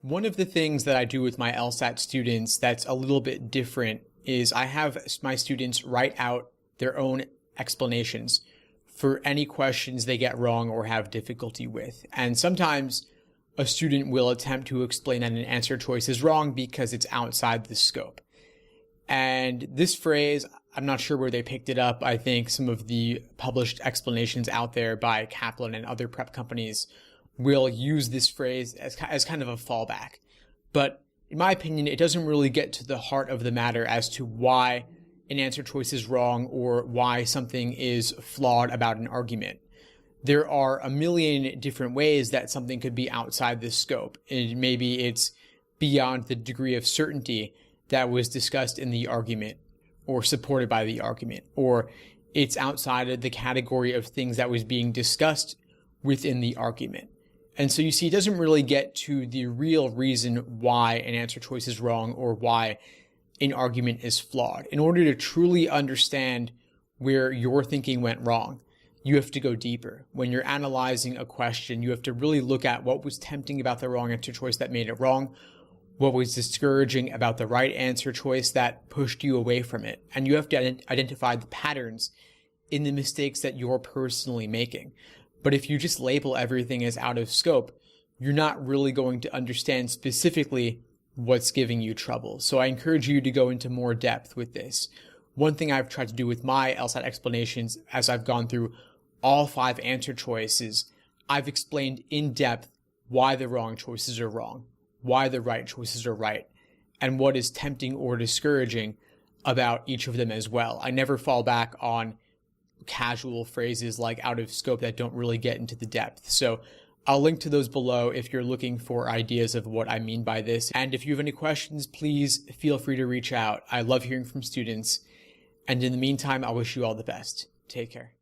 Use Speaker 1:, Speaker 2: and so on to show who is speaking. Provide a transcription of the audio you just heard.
Speaker 1: One of the things that I do with my LSAT students that's a little bit different is I have my students write out their own explanations for any questions they get wrong or have difficulty with. And sometimes a student will attempt to explain that an answer choice is wrong because it's outside the scope. And this phrase, I'm not sure where they picked it up. I think some of the published explanations out there by Kaplan and other prep companies will use this phrase as kind of a fallback. But in my opinion, it doesn't really get to the heart of the matter as to why an answer choice is wrong or why something is flawed about an argument. There are a million different ways that something could be outside the scope. And maybe it's beyond the degree of certainty that was discussed in the argument or supported by the argument, or it's outside of the category of things that was being discussed within the argument. And so you see, it doesn't really get to the real reason why an answer choice is wrong or why an argument is flawed. In order to truly understand where your thinking went wrong, you have to go deeper. When you're analyzing a question, you have to really look at what was tempting about the wrong answer choice that made it wrong, what was discouraging about the right answer choice that pushed you away from it. And you have to identify the patterns in the mistakes that you're personally making. But if you just label everything as out of scope, you're not really going to understand specifically what's giving you trouble. So I encourage you to go into more depth with this. One thing I've tried to do with my LSAT explanations as I've gone through all 5 answer choices, I've explained in depth why the wrong choices are wrong, why the right choices are right, and what is tempting or discouraging about each of them as well. I never fall back on casual phrases like out of scope that don't really get into the depth. So I'll link to those below if you're looking for ideas of what I mean by this. And if you have any questions, please feel free to reach out. I love hearing from students. And in the meantime, I wish you all the best. Take care.